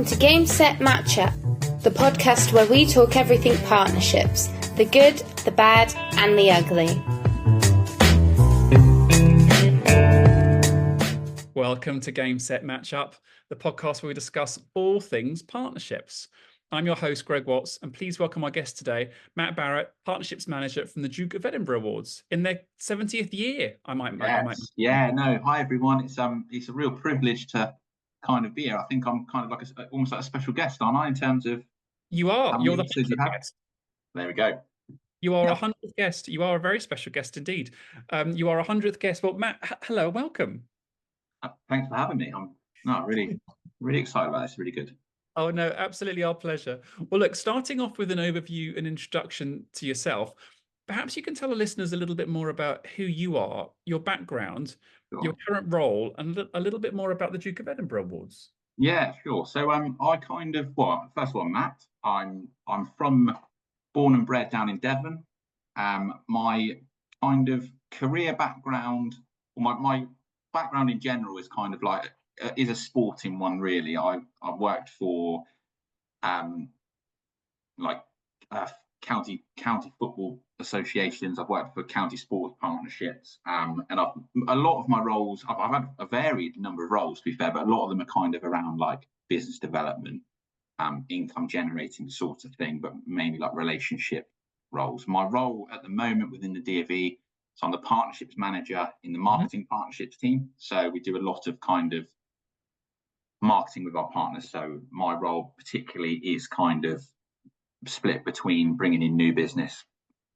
Welcome to Game Set Matchup, the podcast where we talk everything partnerships, the good, the bad, and the ugly. Welcome to Game Set Matchup, the podcast where we discuss all things partnerships. I'm your host, Greg Watts, and please welcome our guest today, Matt Barrett, Partnerships Manager from the Duke of Edinburgh Awards, in their 70th year. Hi everyone. It's a real privilege to kind of be here. I think I'm kind of like almost like a special guest, aren't I? In terms of you're the 100th guest. There we go. You are 100th guest. You are a very special guest indeed. You are 100th guest. Well, Matt, hello, welcome. Thanks for having me. I'm really excited about this. Really good. Oh, no, absolutely our pleasure. Well, look, starting off with an overview and introduction to yourself, perhaps you can tell the listeners a little bit more about who you are, your background, your current role, and a little bit more about the Duke of Edinburgh Awards. Yeah, sure. So first of all, Matt, I'm born and bred down in Devon. My kind of career background, or my background in general is kind of like is a sporting one, really. I've worked for county football associations. I've worked for county sports partnerships, and a lot of my roles, I've had a varied number of roles, to be fair, but a lot of them are kind of around like business development, income generating sort of thing, but mainly like relationship roles. My role at the moment within the DfE, so I'm the partnerships manager in the marketing partnerships team. So we do a lot of kind of marketing with our partners. So my role particularly is kind of split between bringing in new business,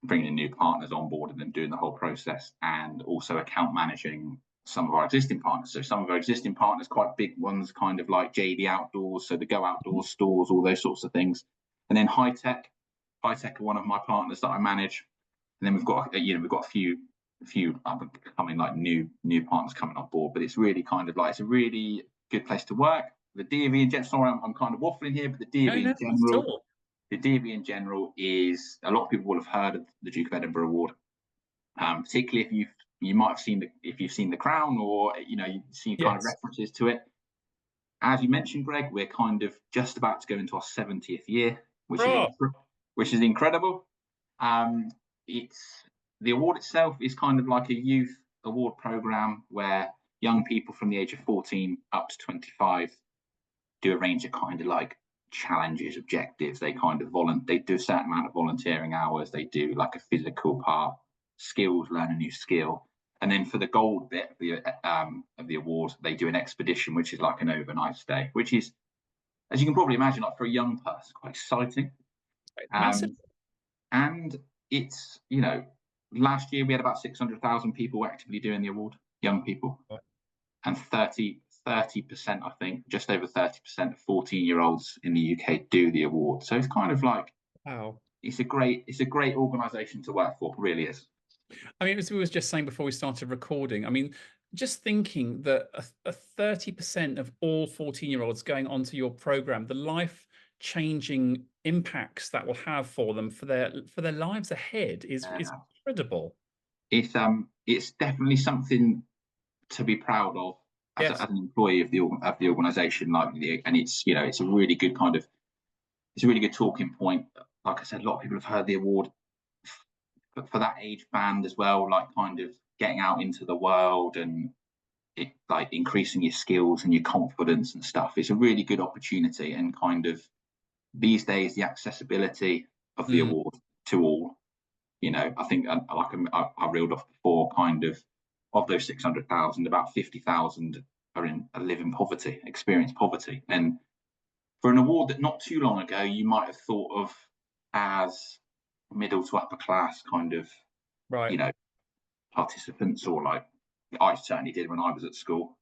bringing in new partners on board, and then doing the whole process, and also account managing some of our existing partners. So some of our existing partners, quite big ones, kind of like JD Outdoors, so the Go Outdoors stores, all those sorts of things. And then High Tech are one of my partners that I manage. And then we've got a few coming like new partners coming on board. But it's really kind of like, it's a really good place to work. The DfE in general, sorry, I'm kind of waffling here, but the DfE in general is, a lot of people will have heard of the Duke of Edinburgh Award, particularly if you might have seen you've seen The Crown, or you've seen kind of references to it. As you mentioned, Greg, we're kind of just about to go into our 70th year, which is incredible. The award itself is kind of like a youth award program where young people from the age of 14 up to 25 do a range of kind of like challenges, objectives. They kind of they do a certain amount of volunteering hours. They do like a physical part, skills, learn a new skill. And then for the gold bit of the award, they do an expedition, which is like an overnight stay, which is, as you can probably imagine, like for a young person, quite exciting. And it's, last year we had about 600,000 people actively doing the award, young people, and 30%, I think, just over 30% of 14-year-olds in the UK do the award. So it's kind of like, wow, it's a great organisation to work for, it really is. I mean, as we was just saying before we started recording, I mean, just thinking that a 30% of all 14-year-olds going onto your program, the life-changing impacts that will have for them for their lives ahead is incredible. It's definitely something to be proud of as an employee of the organisation, and it's a really good talking point. Like I said, a lot of people have heard the award, but for that age band as well, like kind of getting out into the world and like increasing your skills and your confidence and stuff. It's a really good opportunity, and kind of these days the accessibility of the award to all. I think I reeled off before, kind of those 600,000, about 50,000 live in poverty, experience poverty. And for an award that not too long ago you might have thought of as middle to upper class kind of, participants, or like I certainly did when I was at school.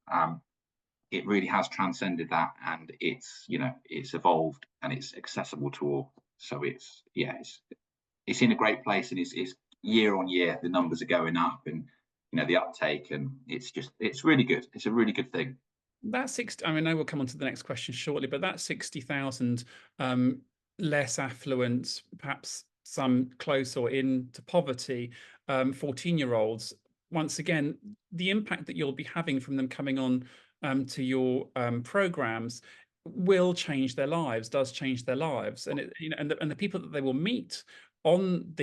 It really has transcended that, and it's evolved and it's accessible to all. So it's in a great place, and it's year on year the numbers are going up, and the uptake, and it's really good. It's a really good thing. That 60, I mean, I know we'll come on to the next question shortly, but that 60,000 less affluent, perhaps some close or into poverty, 14-year-olds, once again, the impact that you'll be having from them coming on to your programs will change their lives, does change their lives, and and the people that they will meet on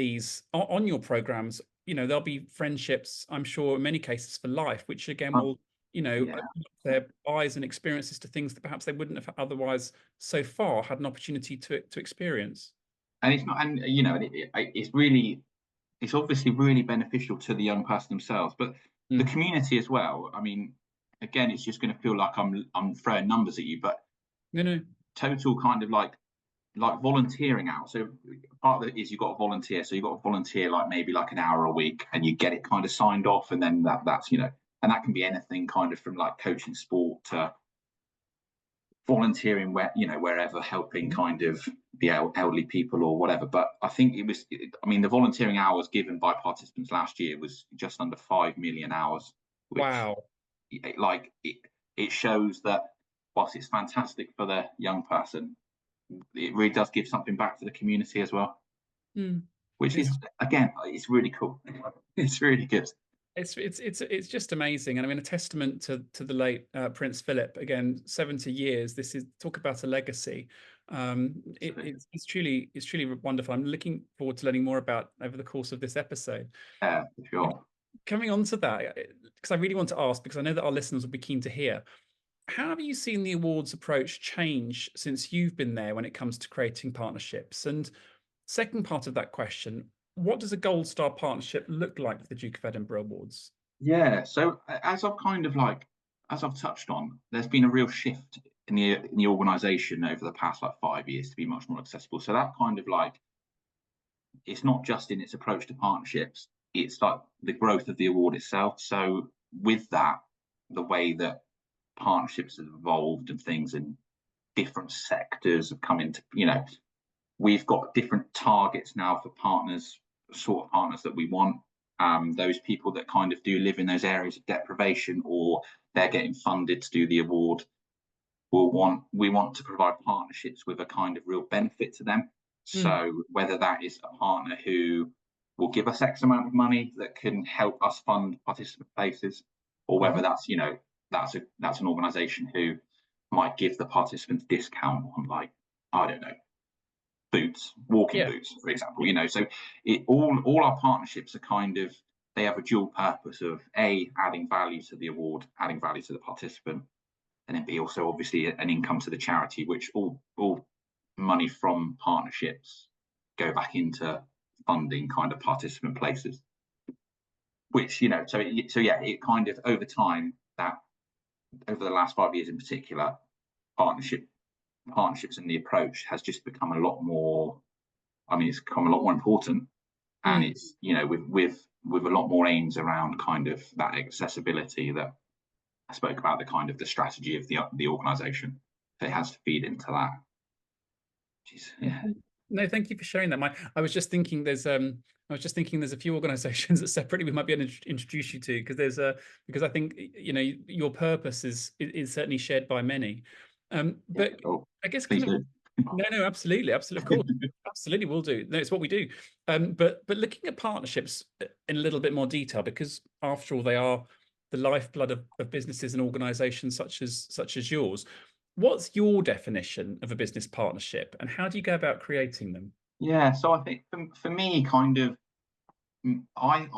on your programs, there'll be friendships, I'm sure, in many cases for life, which again will Yeah. open up their eyes and experiences to things that perhaps they wouldn't have otherwise so far had an opportunity to experience. And it's not, and it's obviously really beneficial to the young person themselves, but the community as well. I mean, again, it's just going to feel like I'm throwing numbers at you, but No. total kind of like volunteering out. So part of it is you've got to volunteer. So you've got to volunteer like maybe like an hour a week, and you get it kind of signed off, and then that's and that can be anything kind of from like coaching sport to volunteering wherever, helping kind of the elderly people or whatever. But I think the volunteering hours given by participants last year was just under 5 million hours, which Wow. it shows that whilst it's fantastic for the young person, it really does give something back to the community as well, which is, again, it's really cool. It's really good. It's just amazing, and I mean, a testament to the late Prince Philip. Again, 70 years. This is, talk about a legacy. It's truly wonderful. I'm looking forward to learning more about over the course of this episode. Yeah, for sure. Coming on to that, because I really want to ask, because I know that our listeners will be keen to hear. How have you seen the awards approach change since you've been there when it comes to creating partnerships? And second part of that question, what does a Gold Star partnership look like for the Duke of Edinburgh Awards? Yeah, so as I've touched on, there's been a real shift in the organisation over the past 5 years to be much more accessible. So that kind of it's not just in its approach to partnerships, it's like the growth of the award itself. So with that, the way that partnerships have evolved and things in different sectors have come into, we've got different targets now for partners, sort of partners that we want. Those people that kind of do live in those areas of deprivation, or they're getting funded to do the award, we want to provide partnerships with a kind of real benefit to them. So whether that is a partner who will give us X amount of money that can help us fund participant places, or whether that's that's an organisation who might give the participants discount on, like, I don't know, boots, walking boots, for example. So all our partnerships are kind of, they have a dual purpose of A, adding value to the award, adding value to the participant, and then B, also obviously an income to the charity, which all money from partnerships go back into funding kind of participant places. Which, it kind of, over time, that over the last 5 years in particular, partnerships and the approach has just become a lot more, it's become a lot more important, and it's, with a lot more aims around kind of that accessibility that I spoke about, the kind of the strategy of the organisation that has to feed into that. No, thank you for sharing that. I was just thinking there's a few organisations that separately we might be able to introduce you to, because I think your purpose is certainly shared by many. But I guess kind of, no, absolutely, of course, absolutely, we'll do. No, it's what we do. But looking at partnerships in a little bit more detail, because after all, they are the lifeblood of businesses and organisations such as yours. What's your definition of a business partnership, and how do you go about creating them? Yeah, so I think for me, kind of, I've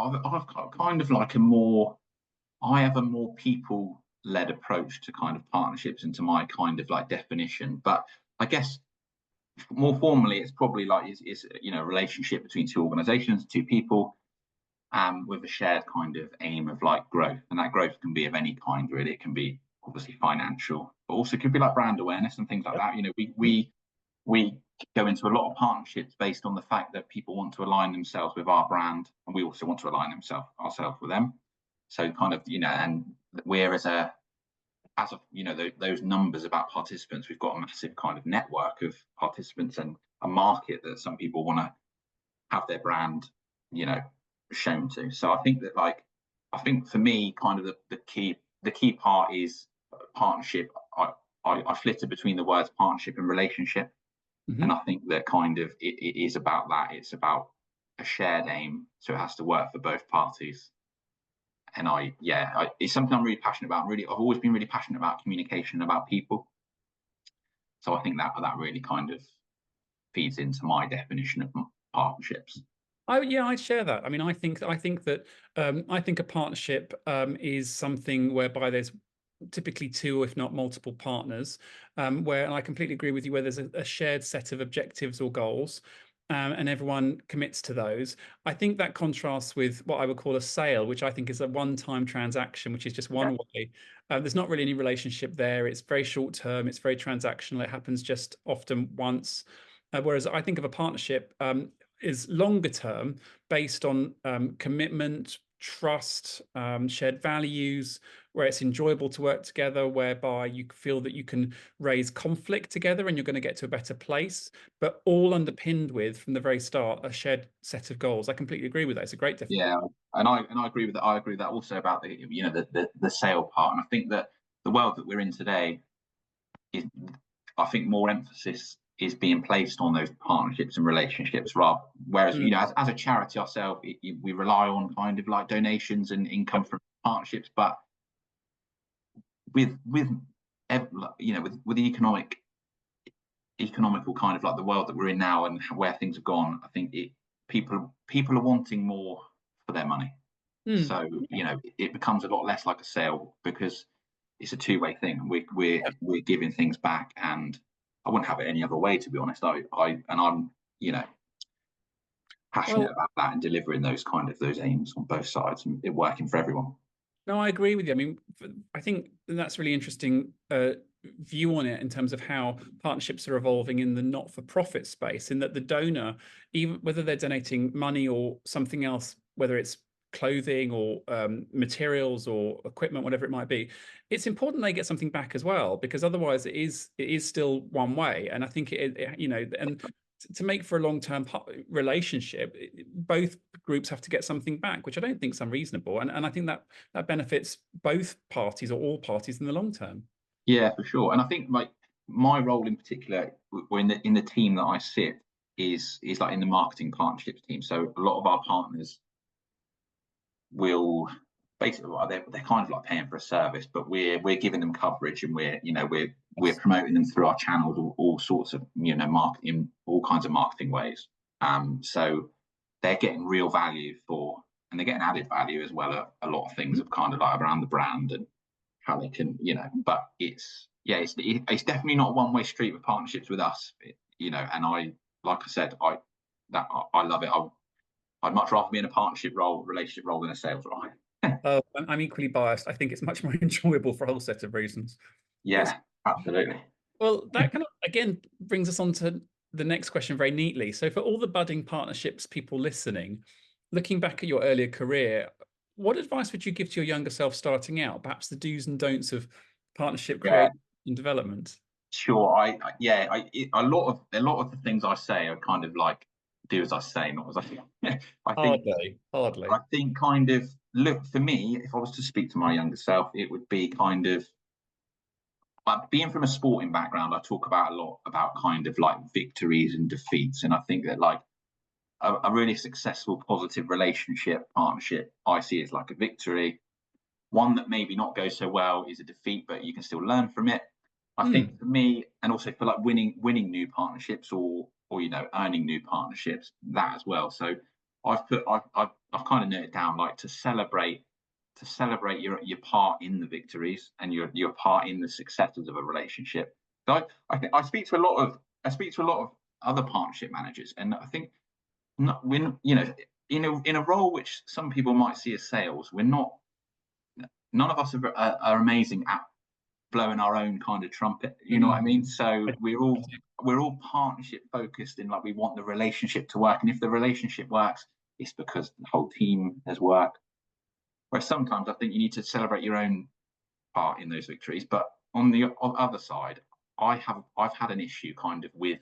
kind of like I have a more people-led approach to kind of partnerships, into my kind of like definition. But I guess more formally, it's probably like is a relationship between two organisations, two people, with a shared kind of aim of like growth, and that growth can be of any kind, really. It can be obviously financial, but also could be like brand awareness and things like that. We go into a lot of partnerships based on the fact that people want to align themselves with our brand, and we also want to align ourselves with them. So kind of, and we're as of those numbers about participants, we've got a massive kind of network of participants and a market that some people want to have their brand shown to. So I think that for me, kind of the key part is partnership. I flitter between the words partnership and relationship. And I think that kind of it is about that. It's about a shared aim, so it has to work for both parties. And it's something I'm really passionate about. I've always been really passionate about communication, about people. So I think that really kind of feeds into my definition of partnerships. I'd share that. I mean, I think that I think a partnership is something whereby there's typically two, if not multiple partners, where, and I completely agree with you, where there's a shared set of objectives or goals, and everyone commits to those. I think that contrasts with what I would call a sale, which I think is a one-time transaction, which is just one way. There's not really any relationship there. It's very short term. It's very transactional. It happens just often once. Whereas I think of a partnership is longer term, based on commitment, trust, shared values, where it's enjoyable to work together, whereby you feel that you can raise conflict together and you're going to get to a better place, but all underpinned with, from the very start, a shared set of goals. I completely agree with that. It's a great definition. Yeah, and I agree with that. I agree with that also about the sale part. And I think that the world that we're in today is, I think, more emphasis is being placed on those partnerships and relationships, whereas as a charity ourselves, we rely on kind of like donations and income from partnerships, but with the economical kind of like the world that we're in now and where things have gone, I think people are wanting more for their money. So it becomes a lot less like a sale, because it's a two-way thing. We're giving things back, and I wouldn't have it any other way, to be honest. I'm passionate about that and delivering those aims on both sides and it working for everyone. No, I agree with you. I mean, I think that's really interesting view on it, in terms of how partnerships are evolving in the not-for-profit space, in that the donor, even whether they're donating money or something else, whether it's clothing or materials or equipment, whatever it might be, it's important they get something back as well, because otherwise it is still one way. And I think and to make for a long-term relationship, both groups have to get something back, which I don't think is unreasonable. And I think that benefits both parties, or all parties, in the long term. Yeah, for sure. And I think like my role in particular, in the team that I sit, is like in the marketing partnerships team. So a lot of our partners will basically, they're kind of like paying for a service, but we're giving them coverage, and we're promoting them through our channels, all sorts of marketing, all kinds of marketing ways. So they're getting real value and they're getting added value as well. A lot of things of kind of like around the brand and how they can, but it's definitely not a one-way street with partnerships with us, and like I said, I love it. I'd much rather be in a relationship role than a sales role. I'm equally biased. I think it's much more enjoyable for a whole set of reasons. Yeah, absolutely. Well, that kind of, again, brings us on to the next question very neatly. So for all the budding partnerships people listening, looking back at your earlier career, what advice would you give to your younger self starting out? Perhaps the do's and don'ts of partnership creation and development. Sure. A lot of the things I say are kind of like do as I say, not as I think. Hardly. I think kind of, look, for me, if I was to speak to my younger self, it would be kind of, being from a sporting background, I talk about a lot about kind of like victories and defeats, and I think that like a really successful, positive partnership, I see as like a victory. One that maybe not goes so well is a defeat, but you can still learn from it. I think for me, and also for like winning new partnerships, or earning new partnerships, that as well. So I've kind of noted down like to celebrate your part in the victories and your part in the successes of a relationship. So I speak to a lot of other partnership managers, and I think in a role which some people might see as sales, none of us are amazing at blowing our own kind of trumpet, you know what I mean? So we're all partnership focused, in like we want the relationship to work, and if the relationship works, it's because the whole team has worked. Whereas sometimes I think you need to celebrate your own part in those victories. But on the other side, I've had an issue kind of with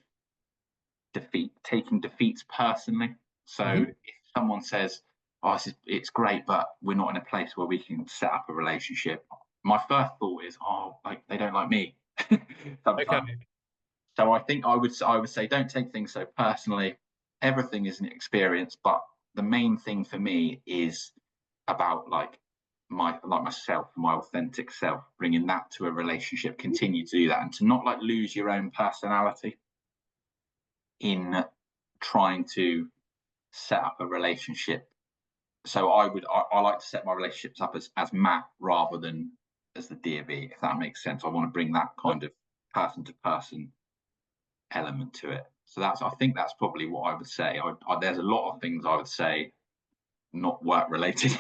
taking defeats personally. So if someone says, "Oh, it's great, but we're not in a place where we can set up a relationship," my first thought is, "Oh, like they don't like me." Sometimes. Okay. So I think I would say, don't take things so personally. Everything is an experience, but the main thing for me is about like myself, my authentic self, bringing that to a relationship, continue to do that, and to not like lose your own personality in trying to set up a relationship. So I like to set my relationships up as Matt rather than as the dear B, if that makes sense. I want to bring that kind of person to person element to it. So I think that's probably what I would say. There's a lot of things I would say not work related.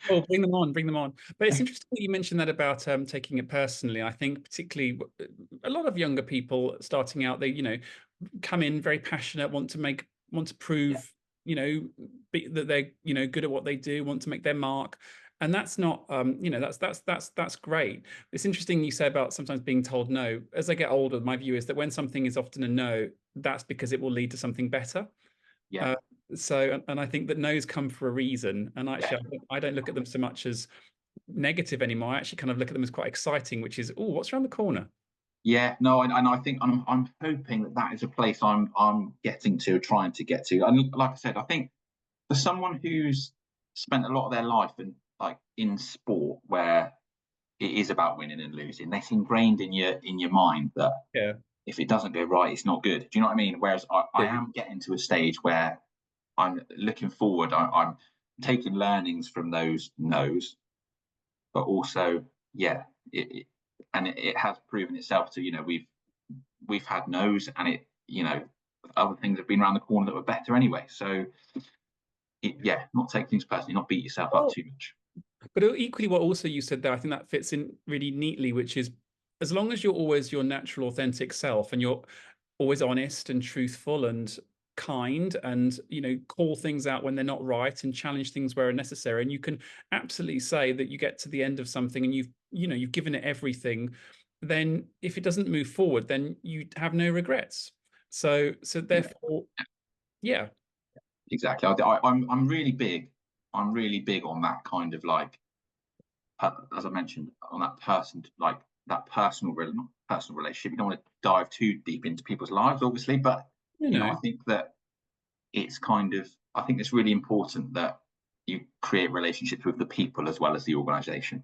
Oh, bring them on, bring them on. But it's interesting that you mentioned that about taking it personally. I think particularly a lot of younger people starting out, they come in very passionate, want to prove that they're good at what they do, want to make their mark. And that's not that's great. It's interesting you say about sometimes being told no. As I get older, my view is that when something is often a no, that's because it will lead to something better. Yeah. And I think that no's come for a reason. And actually, I don't look at them so much as negative anymore. I actually kind of look at them as quite exciting, which is, oh, what's around the corner? Yeah, no, and I think I'm hoping that is a place I'm trying to get to. And like I said, I think for someone who's spent a lot of their life in sport where it is about winning and losing, that's ingrained in your mind that if it doesn't go right, it's not good. Do you know what I mean? Whereas I am getting to a stage where I'm looking forward. I'm taking learnings from those no's, but also, it has proven itself to, we've had no's, and other things have been around the corner that were better anyway. So, not take things personally, not beat yourself up too much. But equally, what also you said there, I think that fits in really neatly, which is as long as you're always your natural, authentic self, and you're always honest and truthful and kind, and call things out when they're not right and challenge things where necessary, and you can absolutely say that you get to the end of something and you've given it everything, then if it doesn't move forward, then you have no regrets. So therefore, exactly. I'm really big on that kind of as I mentioned, on that personal relationship. You don't want to dive too deep into people's lives, obviously, but I think that I think it's really important that you create relationships with the people as well as the organization.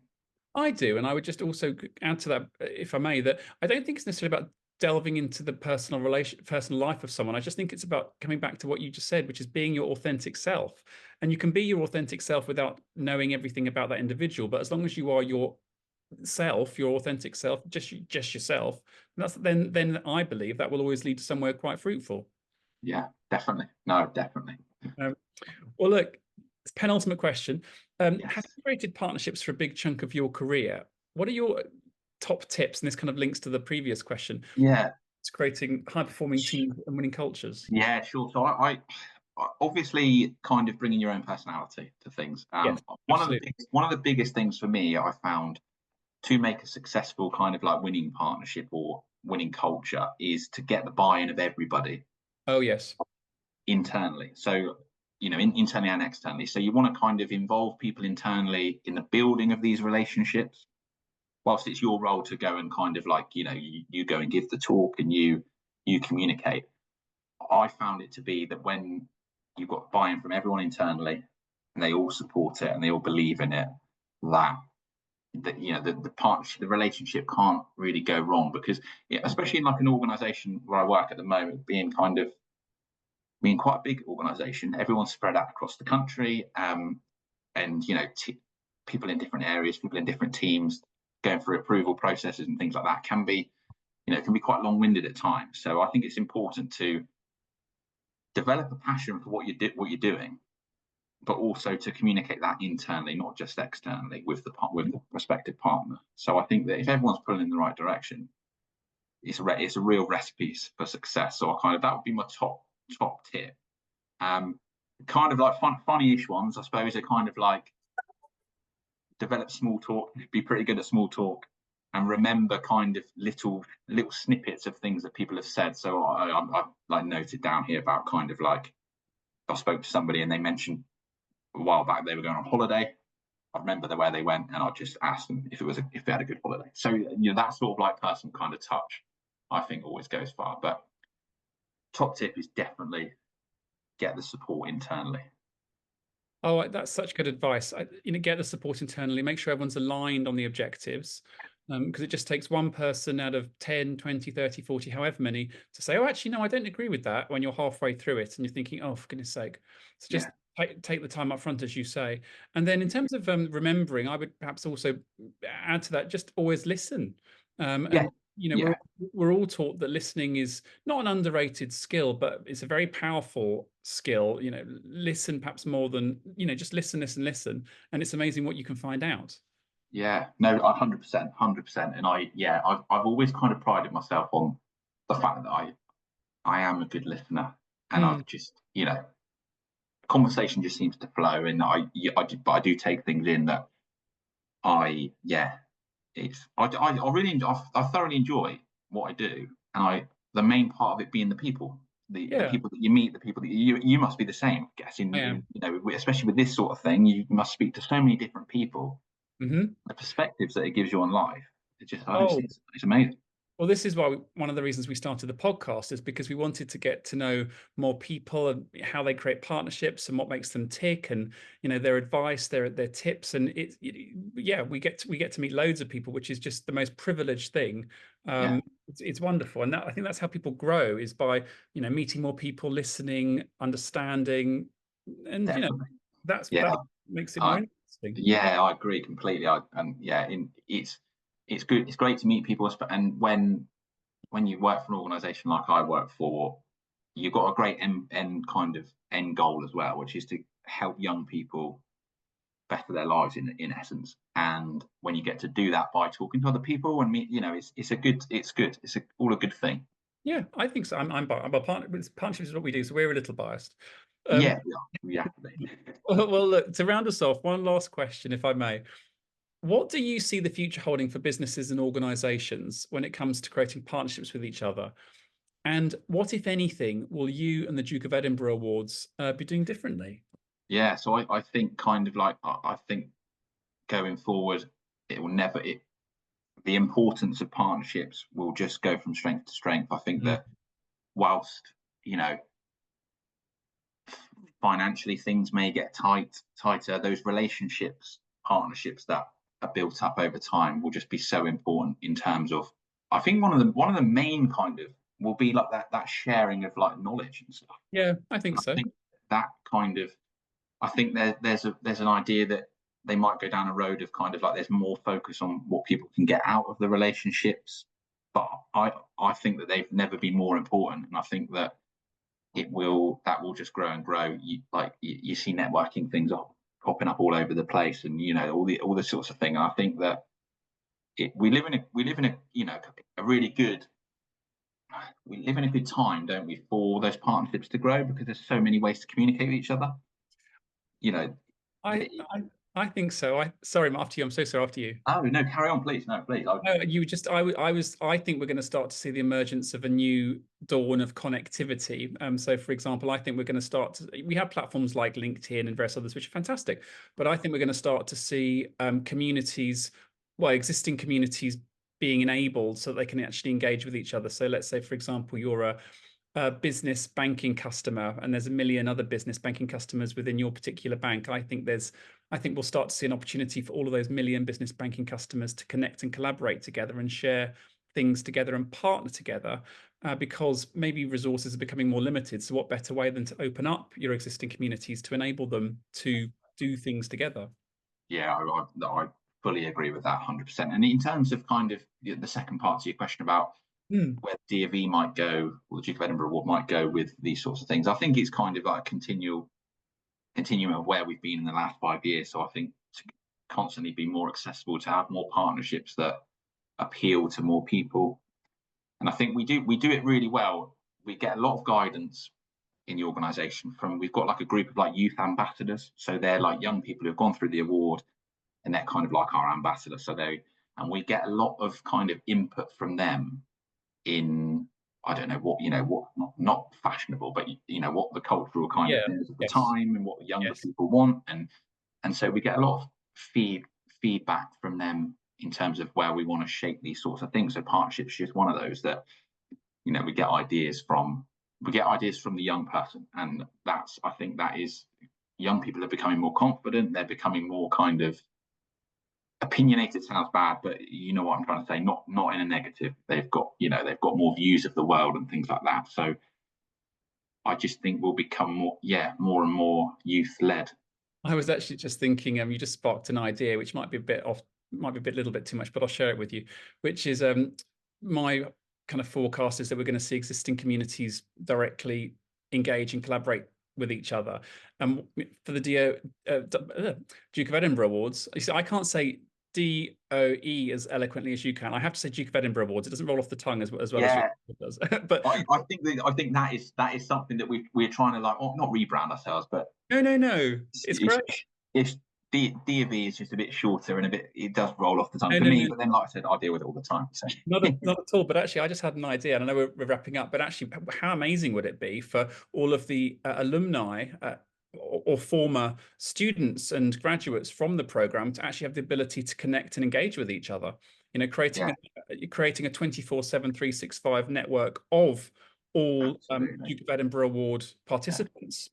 I do, and I would just also add to that, if I may, that I don't think it's necessarily about delving into the personal life of someone. I just think it's about coming back to what you just said, which is being your authentic self. And you can be your authentic self without knowing everything about that individual. But as long as you are your self, your authentic self, just yourself, then I believe that will always lead to somewhere quite fruitful. Yeah, definitely. No, definitely. Well, look, it's penultimate question. Yes. Have you created partnerships for a big chunk of your career? What are your top tips? And this kind of links to the previous question. Yeah. It's creating high-performing teams and winning cultures. Yeah, sure. So I obviously kind of bringing your own personality to things. Yes, one of the biggest things for me, I found, to make a successful kind of winning partnership or winning culture is to get the buy-in of everybody. Oh, yes. Internally. So, internally and externally. So you want to kind of involve people internally in the building of these relationships, whilst it's your role to go and kind of you go and give the talk and you communicate. I found it to be that when you've got buy-in from everyone internally and they all support it and they all believe in it, that the partnership, the relationship can't really go wrong, because especially in an organization where I work at the moment, being quite a big organization, everyone's spread out across the country, and people in different areas, people in different teams going through approval processes and things like that can be quite long-winded at times. So I think it's important to develop a passion for what you're doing, but also to communicate that internally, not just externally, with the respective partner. So I think that if everyone's pulling in the right direction, it's a real recipe for success. So that would be my top tip. Kind of funny-ish ones, I suppose, are kind of develop small talk, be pretty good at small talk, and remember kind of little snippets of things that people have said. So I've noted down here about kind of I spoke to somebody and they mentioned a while back they were going on holiday. I remember where they went, and I just asked them if they had a good holiday. So that sort of personal kind of touch, I think, always goes far. But top tip is definitely get the support internally. Oh, that's such good advice. Get the support internally, make sure everyone's aligned on the objectives. Because it just takes one person out of 10, 20, 30, 40, however many, to say, oh, actually, no, I don't agree with that, when you're halfway through it and you're thinking, oh, for goodness sake. So just Yeah, take the time up front, as you say. And then in terms of remembering, I would perhaps also add to that, just always listen. yeah, And yeah, we're all taught that listening is not an underrated skill, but it's a very powerful skill. Listen perhaps more than, just listen, listen, listen, and it's amazing what you can find out. yeah. No, 100%, 100%. And I've always kind of prided myself on the fact that I am a good listener, and Mm, I've just, conversation just seems to flow, and but I do take things in that yeah, I really I thoroughly enjoy what I do, and the main part of it being the people, the yeah, people that you meet, the people that you must be the same. I guess I am. especially with this sort of thing, you must speak to so many different people. Hmm. The perspectives that it gives you on life, Oh, it's amazing. well, this is why one of the reasons we started the podcast is because we wanted to get to know more people and how they create partnerships and what makes them tick, and their advice, their tips, and yeah, we get to meet loads of people, which is just the most privileged thing. Yeah, It's wonderful, and I think that's how people grow, is by meeting more people, listening, understanding, and definitely. that Yeah, makes it more I, interesting. yeah, I agree completely. And yeah, it's good. It's great to meet people, and when you work for an organization like I work for, you've got a great end goal as well, which is to help young people better their lives in essence. And when you get to do that by talking to other people and meet, it's all a good thing. Yeah, I think so. I'm a partner. Partnerships is what we do, so we're a little biased. Um, Yeah, we have to be. well, look, to round us off, one last question, if I may. What do you see the future holding for businesses and organizations when it comes to creating partnerships with each other? And what, if anything, will you and the Duke of Edinburgh Awards be doing differently? Yeah, so I think kind of like I think going forward, it will never it the importance of partnerships will just go from strength to strength. I think Mhm. that whilst you know financially things may get tighter, those relationships, partnerships that are built up over time will just be so important in terms of. I think one of the main kind of will be like that sharing of like knowledge and stuff. Yeah, I think And I so. think that kind of I think there's an idea that they might go down a road of kind of like there's more focus on what people can get out of the relationships, but I think that they've never been more important, and I think that that will just grow and grow. You see networking things popping up all over the place, and all the sorts of thing. And I think that we live in a a really good we live in a good time, don't we, for those partnerships to grow because there's so many ways to communicate with each other. You know, I I, I think so. Sorry, I'm after you. I'm so sorry, after you. oh no, carry on, please. No, please. No, you just I think we're going to start to see the emergence of a new dawn of connectivity. So for example, I think we're going to we have platforms like LinkedIn and various others, which are fantastic, but I think we're going to start to see communities, well, existing communities being enabled so that they can actually engage with each other. So let's say, for example, you're a business banking customer, and there's a million other business banking customers within your particular bank. I think we'll start to see an opportunity for all of those million business banking customers to connect and collaborate together and share things together and partner together, because maybe resources are becoming more limited. So what better way than to open up your existing communities to enable them to do things together? Yeah, I fully agree with that 100%. And in terms of kind of the second part to your question about Hmm. where the DofE might go, or the Duke of Edinburgh Award might go with these sorts of things, I think it's kind of like a continuum of where we've been in the last 5 years. So I think to constantly be more accessible, to have more partnerships that appeal to more people. And I think we do it really well. We get a lot of guidance in the organization from we've got like a group of like youth ambassadors. So they're like young people who've gone through the award, and they're kind of like our ambassador. And we get a lot of kind of input from them in I don't know what what not fashionable, but what the cultural kind of Yeah. things of the Yes. time and what the younger Yes. people want, and so we get a lot of feedback from them in terms of where we want to shape these sorts of things. So partnerships is one of those that we get ideas from. We get ideas from the young person, and I think that is young people are becoming more confident. They're becoming more kind of opinionated. Sounds bad, but you know what I'm trying to say. Not in a negative. They've got more views of the world and things like that. So I just think we'll become more and more youth led. I was actually just thinking, you just sparked an idea which might be a little bit too much, but I'll share it with you, which is my kind of forecast is that we're going to see existing communities directly engage and collaborate with each other. For the Duke of Edinburgh Awards, you see, I can't say DOE as eloquently as you can. I have to say Duke of Edinburgh Awards. It doesn't roll off the tongue as well as it does. But I think that is something that we're trying to not rebrand ourselves, but no, it's great. If D of E is just a bit shorter and it does roll off the tongue for me. But then, like I said, I deal with it all the time. So. Not at all. But actually, I just had an idea, and I know we're wrapping up. But actually, how amazing would it be for all of the alumni or former students and graduates from the program to actually have the ability to connect and engage with each other? Creating a 24/7, 365 network of all Duke of Edinburgh Award participants.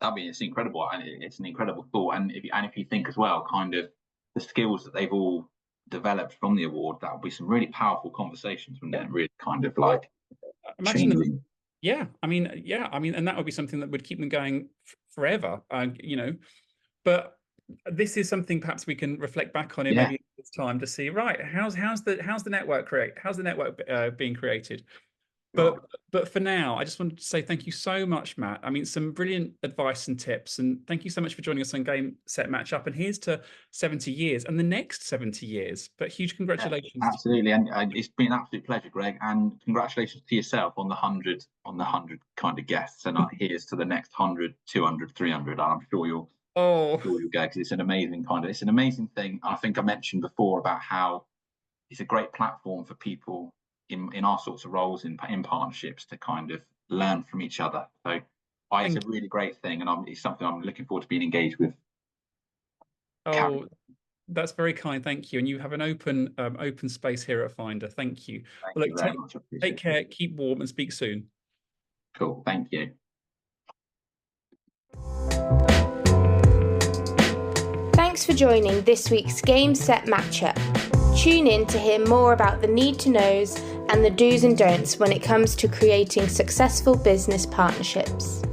It's incredible, and it's an incredible thought. And if you think as well, kind of the skills that they've all developed from the award, that would be some really powerful conversations, wouldn't it? Really kind of like changing. And that would be something that would keep them going forever. But this is something perhaps we can reflect back on in maybe this time to see, right, how's the network being created. But for now, I just wanted to say thank you so much, Matt. I mean, some brilliant advice and tips, and thank you so much for joining us on Game Set Match Up. And here's to 70 years and the next 70 years. But huge congratulations! Yeah, absolutely, and it's been an absolute pleasure, Greg. And congratulations to yourself on the 100 kind of guests. And here's to the next 100, 200, 300. And I'm sure you'll go, because it's an amazing thing. I think I mentioned before about how it's a great platform for people in our sorts of roles in partnerships to kind of learn from each other. So it's a really great thing, and it's something I'm looking forward to being engaged with. That's very kind. Thank you. And you have an open space here at Finder. Thank you. Thank you very much. Take care, keep warm, and speak soon. Cool. Thank you. Thanks for joining this week's Game Set Matchup. Tune in to hear more about the need to knows and the do's and don'ts when it comes to creating successful business partnerships.